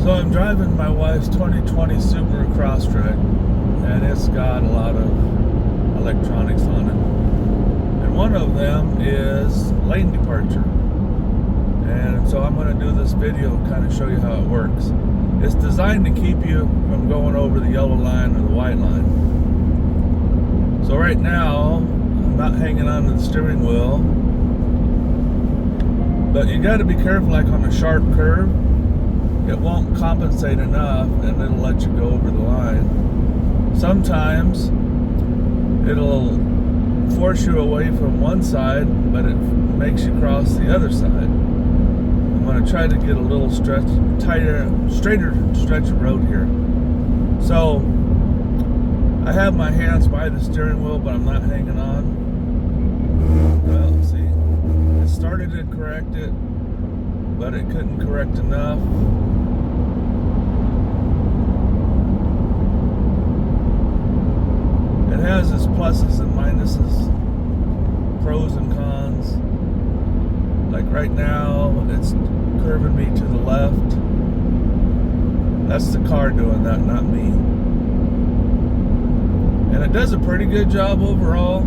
So I'm driving my wife's 2020 Subaru Crosstrek, and it's got a lot of electronics on it. And one of them is lane departure. And so I'm going to do this video, kind of show you how it works. It's designed to keep you from going over the yellow line or the white line. So right now, I'm not hanging on to the steering wheel, but you got to be careful, like on a sharp curve. It won't compensate enough and it'll let you go over the line. Sometimes it'll force you away from one side, but it makes you cross the other side. I'm going to try to get a little straighter stretch of road here. So I have my hands by the steering wheel, but I'm not hanging on. Well, see, it started to correct it, but it couldn't correct enough. It has its pluses and minuses, pros and cons. Like right now, it's curving me to the left. That's the car doing that, not me. And it does a pretty good job overall.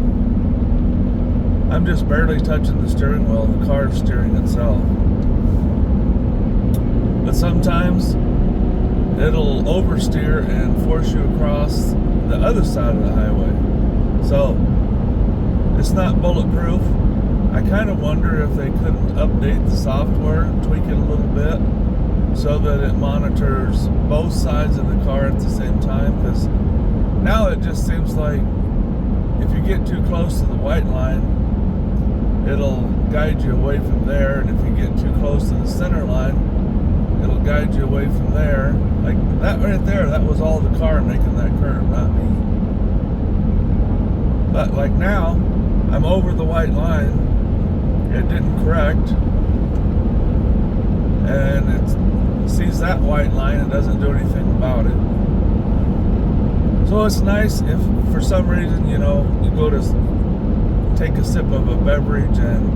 I'm just barely touching the steering wheel, the car's steering itself. But sometimes it'll oversteer and force you across the other side of the highway. So it's not bulletproof. I kind of wonder if they couldn't update the software, tweak it a little bit so that it monitors both sides of the car at the same time, because now it just seems like if you get too close to the white line, it'll guide you away from there, and if you get too close to the center line, it'll guide you away from there. Like that right there, that was all the car making that curve, not me. But like now, I'm over the white line. It didn't correct, and it sees that white line and doesn't do anything about it. So it's nice if for some reason, you go to take a sip of a beverage and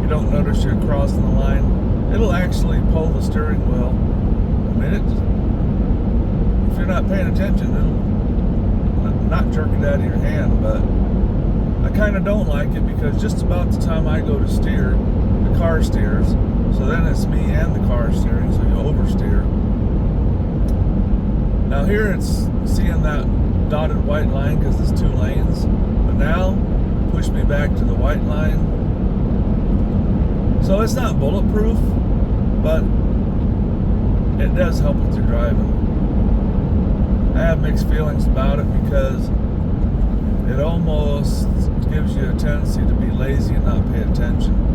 you don't notice you're crossing the line, it'll actually pull the steering wheel. I mean, if you're not paying attention, it'll not jerk it out of your hand. But I kind of don't like it, because just about the time I go to steer, the car steers. So then it's me and the car steering, so you oversteer. Now here it's seeing that dotted white line because it's two lanes. But now, push me back to the white line. So it's not bulletproof, but it does help with your driving. I have mixed feelings about it, because it almost gives you a tendency to be lazy and not pay attention.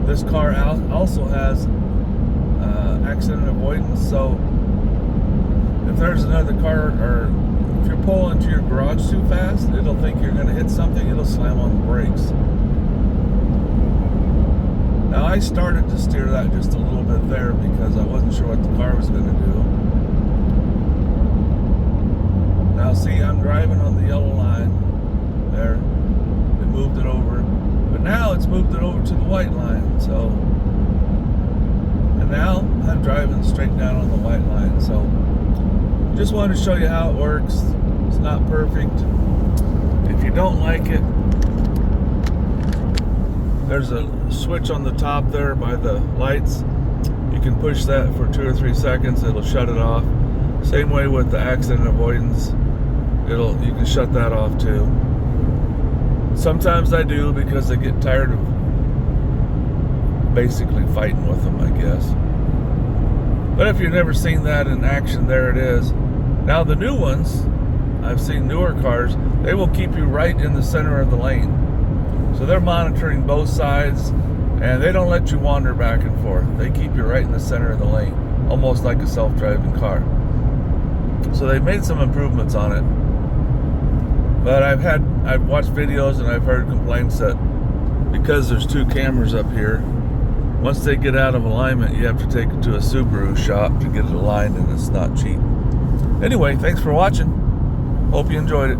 This car also has accident avoidance, so if there's another car, or if you're pulling into your garage too fast, it'll think you're going to hit something, it'll slam on the brakes. Now I started to steer that just a little bit there because I wasn't sure what the car was going to do. Now see, I'm driving on the yellow line. There, it moved it over. But now it's moved it over to the white line. So, and now I'm driving straight down on the white line. So, just wanted to show you how it works. It's not perfect. If you don't like it, there's a switch on the top there by the lights. You can push that for 2 or 3 seconds. It'll shut it off. Same way with the accident avoidance. You can shut that off too. Sometimes I do, because I get tired of basically fighting with them, I guess. But if you've never seen that in action, there it is. Now the new ones, I've seen newer cars, they will keep you right in the center of the lane. So they're monitoring both sides, and they don't let you wander back and forth. They keep you right in the center of the lane, almost like a self-driving car. So they've made some improvements on it. But I've watched videos and I've heard complaints that because there's 2 cameras up here, once they get out of alignment, you have to take it to a Subaru shop to get it aligned, and it's not cheap. Anyway, thanks for watching. Hope you enjoyed it.